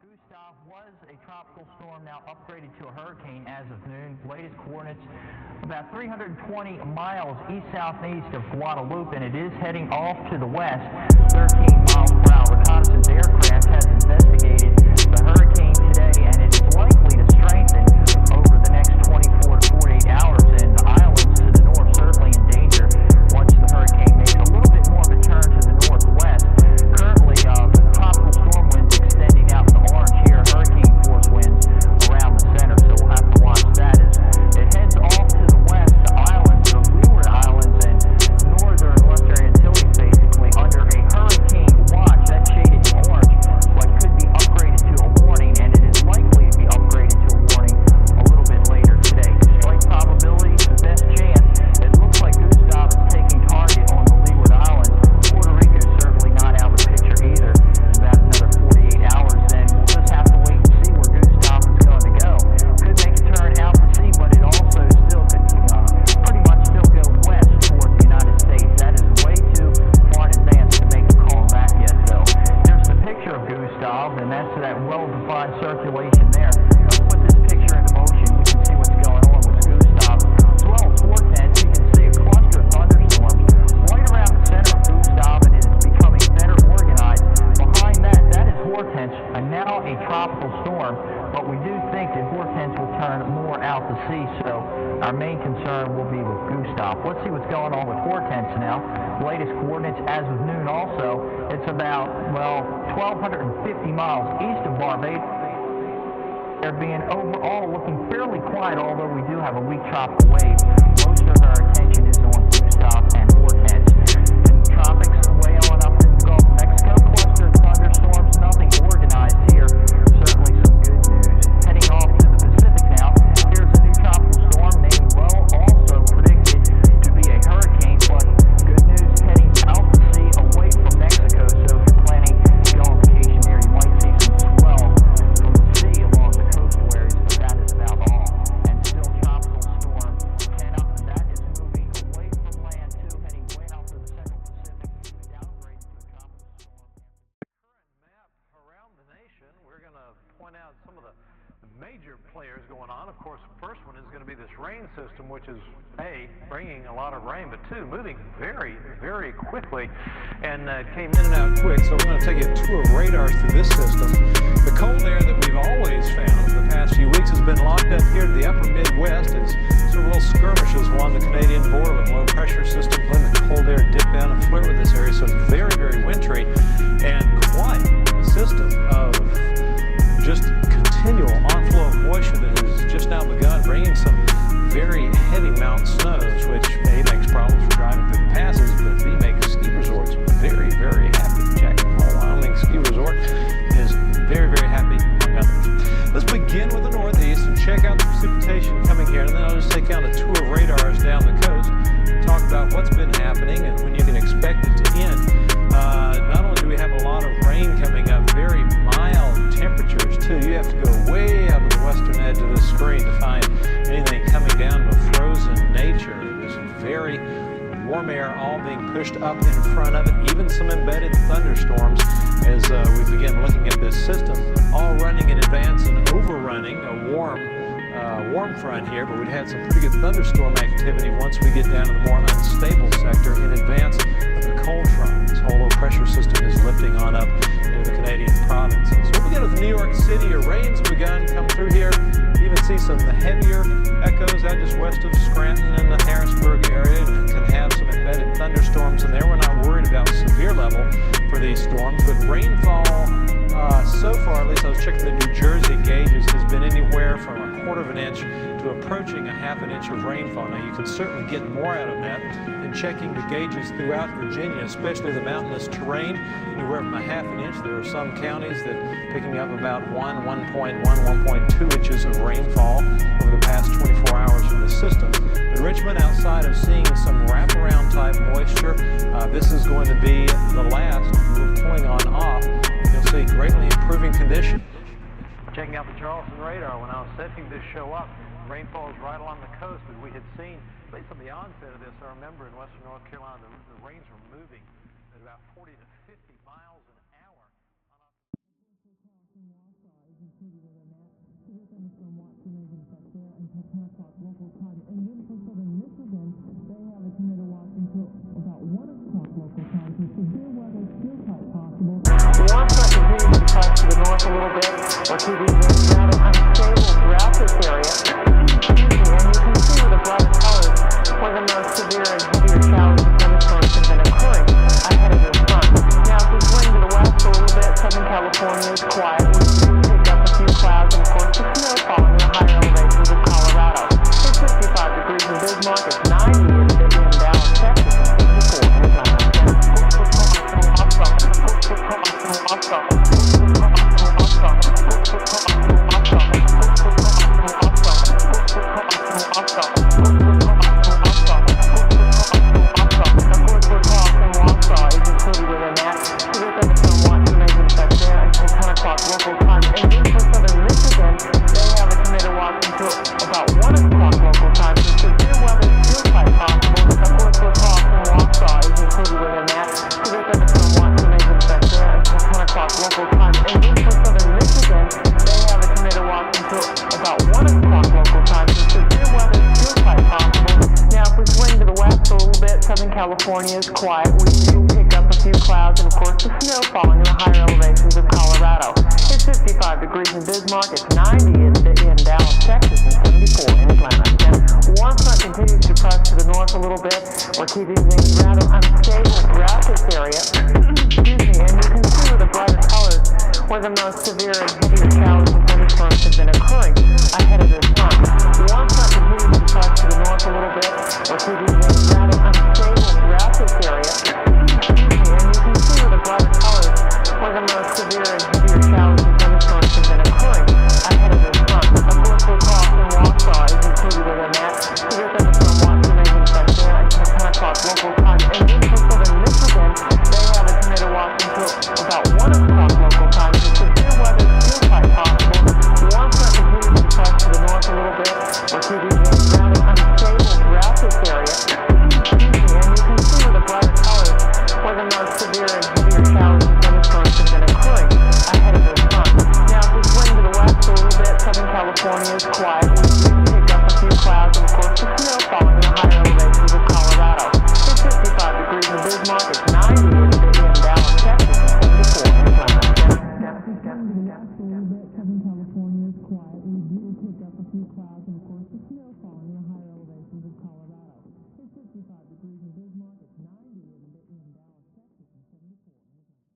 Gustav was a tropical storm, now upgraded to a hurricane as of noon. Latest coordinates about 320 miles east-southeast of Guadalupe, and it is heading off to the west, 13 miles per hour. Reconnaissance aircraft has investigated the hurricane today, and it is likely to strengthen over the next 24 to 48 hours, and the islands to the north certainly in danger once the hurricane makes a little bit more of a turn to the northwest. Currently, tropical storm winds extending out in orange here, hurricane force winds around the center, so we'll have to watch that as it heads off to the west. The islands of Leeward Islands and northern Western Antilles basically under a hurricane watch. That's shaded in orange, but could be upgraded to a warning, and it is likely to be upgraded to a warning a little bit later today. Strike probability, the best chance. It looks like Gustav is taking target on the Leeward Islands. Puerto Rico is certainly not out of the picture either. About another 48 hours, then we'll just have to wait and see where Gustav is going to go. Could make a turn out to sea, but it also still could pretty much still go west toward the United States. That is way too far in advance to make a call on that yet, though. Here's the picture of Gustav, and that's that well-defined circulation there. Let's put this picture into motion. We can see what's going on with Gustav. As well as Vortex, you can see a cluster of thunderstorms right around the center of Gustav, and it is becoming better organized. Behind that, that is Vortex, and now a tropical storm, but we do think that Vortex will turn more out to sea, so our main concern will be with Gustav. Let's see what's going on with Vortex now. Latest coordinates as of noon also. It's about, well, 1,250 miles east of Barbados. They're being overall looking fairly quiet, although we do have a weak tropical wave. Most of our attention is on Gustav and Vortex. In the tropics, way on up in the Gulf of Mexico, cluster of thunderstorms, nothing organized here. Certainly some good news. Heading off to the Pacific now. Here's a new tropical storm named Low, also predicted to be a hurricane, but good news heading out to sea away from Mexico. So if you're planning to go on vacation there, you might see some swell from the sea along the coastal areas, but that is about all. And still tropical storm cannot, that is moving away from land too, heading way out to the central Pacific, downgrading to a tropical storm. Current map around the nation, we're going to point out some of the major players going on. Of course, the first one is going to be this rain system, which is A, bringing a lot of rain, but two, moving very, very quickly, and came in and out quick. So we're going to take a tour of radars through this system. The cold air that we've always found the past few weeks has been locked up here to the upper Midwest as sort of little skirmishes along the Canadian border with low pressure system letting the cold air dip down and flirt with this area. So it's very, very wintry, and quite a system of just continual onflow of moisture that has just now begun, bringing some very heavy mountain snows, which A, makes problems for driving through the passes, but B, makes ski resorts very, very happy. Jackson Hole, Wyoming Ski Resort is very, very happy, among others. Let's begin with the northeast and check out the precipitation coming here, and then I'll just take out a tour of radars down the coast and talk about what's been happening and when you can expect it to end. Not only do we have a lot of rain coming up, very mild temperatures too. You have to go way out to the western edge of this screen to find anything coming down to a frozen nature. This very warm air all being pushed up in front of it, even some embedded thunderstorms as we begin looking at this system, all running in advance and overrunning a warm front here, but we'd had some pretty good thunderstorm activity once we get down to the more unstable sector in advance of the cold front. This whole low pressure system is lifting on up into the Canadian provinces. So we'll begin with New York City. A rain's begun to come through here. You even see some heavier echoes out just west of Scranton and the Harrisburg area, and can have some embedded thunderstorms in there. We're not worried about severe level for these storms, but rainfall so far, at least I was checking the New Jersey gauges, has been anywhere from a quarter of an inch to approaching a half an inch of rainfall. Now you can certainly get more out of that in checking the gauges throughout Virginia, especially the mountainous terrain, anywhere from a half an inch. There are some counties that picking up about 1.1, 1.2 inches of rainfall over the past 24 hours from the system. In Richmond, outside of seeing some wraparound type moisture, this is going to be the last. We're pulling on off. You'll see greatly improving condition. Checking out the Charleston radar, when I was setting this show up, rainfall is right along the coast, but we had seen, at least from the onset of this, I remember in western North Carolina, the rains were moving at about 40 to 50 miles an hour. included within that. Severe thunderstorm watch remains in effect there until 10 o'clock local time. And then for southern Michigan, they have a tornado watch until about 1 o'clock local time. So severe weather still quite possible. Warm front continues to pass to the north a little bit. We're keeping things rather unstable throughout this area. And you can see with the bright colors where the most severe and heavier showers and thunderstorms have been occurring ahead of this front. Now, if we swing to the west a little bit, Southern California is quiet. We do pick up a few clouds and, of course, the snow falling in the higher elevations of Colorado. It's 55 degrees in Bismarck. It's 90 in Dallas, Texas, and 74 in Atlanta. Local time. And then for southern Michigan, they have a tornado watch until about 1 o'clock local time. So severe weather is still quite possible. Of course, we're talking Wausau is included within that. Severe thunderstorm watch remains in effect there until 10 o'clock local time. And then for southern Michigan, they have a tornado watch until about 1 o'clock local time. So severe weather is still quite possible. Now, if we swing to the west a little bit, Southern California is quiet. We do pick up a few clouds and, of course, the snow falling in the higher elevations of Colorado. It's 55 degrees in Bismarck. It's 90 in Dallas, Texas, and 74 in Atlanta. And warm front continues to press to the north a little bit. We're keeping things rather unstable throughout this area. Excuse me, and you can see with the brighter colors where the most severe and heavier showers and thunderstorms have been occurring ahead of this front. Warm front continues to press to the north a little bit. We're keeping things rather unstable throughout this area. Excuse me, and you can see with the brighter colors where the most severe and heavier showers and thunderstorms have been occurring ahead of this front. Of course, we're talking Wausau is included within that. Severe thunderstorm watch remains in effect there until 10 o'clock local time. And then for southern Michigan, they have a tornado watch until about 1 o'clock local time. So severe weather is still quite possible. Warm front continues to press to the north a little bit. We're keeping things rather unstable throughout this area. Excuse me, and you can see with the brighter colors where the most severe and heavier showers and thunderstorms have been occurring ahead of this front. Now, if we swing to the west a little bit, Southern California is quiet. We do pick up a few clouds and, of course, the snow falling in the higher elevations of Colorado. It's 55 degrees in Bismarck. It's 90 in Dallas, Texas, and 74 in Atlanta. Southern California is quiet. We do pick up a few clouds and, of course, the snow falling in the higher elevations of Colorado. It's 55 degrees in Bismarck. It's 90 in Dallas, Texas, and 74 in Atlanta.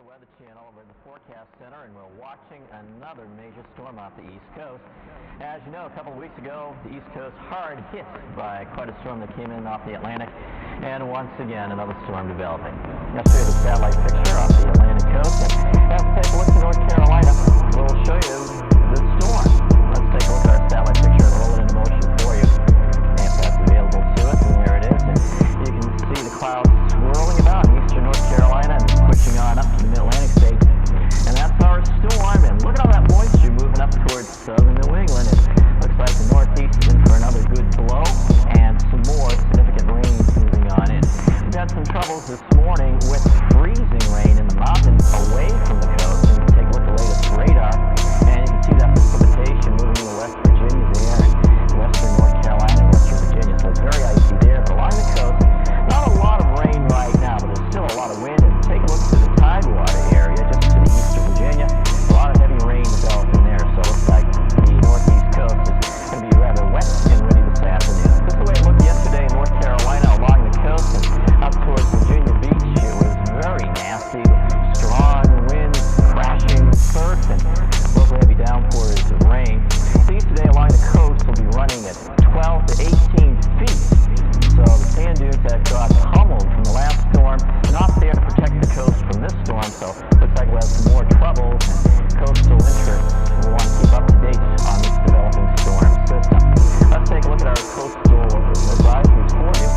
Weather Channel over at the Forecast Center, and we're watching another major storm off the East Coast. As you know, a couple of weeks ago, the East Coast hard hit by quite a storm that came in off the Atlantic, and once again, another storm developing. Yesterday, the satellite picture off the Atlantic coast, and let's take a look to North Carolina, where we'll show you the storm. Let's take a look at our satellite picture and roll it into motion for you. And that's available to us, and there it is. And you can see the clouds swirling about in eastern North Carolina and pushing on up to the mid-Atlantic states. And that's our storm. And look at all that moisture moving up towards southern New England. It looks like the northeast is in for another good blow and some more significant rain moving on in. We've had some troubles this morning with freezing rain in the mountains away from the coast. And you can take a look at the latest radar, and you can see that precipitation moving into West Virginia there, and western North Carolina, western Virginia. So it's very icy there, but along the coast, not a lot of rain right now, but there's still a lot of wind. And take a look to the Tidewater area, just to the east of Virginia. A lot of heavy rain developing there, so it looks like the northeast coast is going to be rather wet and windy this afternoon. This is the way it looked yesterday in North Carolina along the coast and up towards Virginia Beach. It was very nasty, strong winds, crashing surf, and local heavy downpours of rain. Seas today along the coast will be running at 12 to 18 feet. So the sand dunes that got pummeled from the last storm are not there to protect the coast from this storm, so looks like we'll have some more troubles, and coastal interests will want to keep up to date on this developing storm system. Let's take a look at our coastal advisories for you.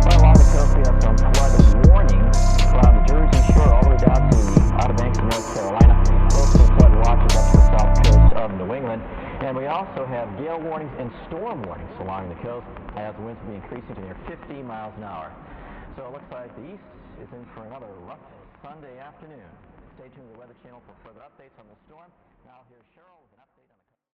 Right along the coast, we have some flood warnings from the Jersey Shore all the way down to the Outer Banks of North Carolina. Coastal flood watches up to the south coast of New England. And we also have gale warnings and storm warnings along the coast as the winds will be increasing to near 50 miles an hour. So it looks like the east is in for another rough Sunday afternoon. Stay tuned to the Weather Channel for further updates on the storm. Now here's Cheryl with an update on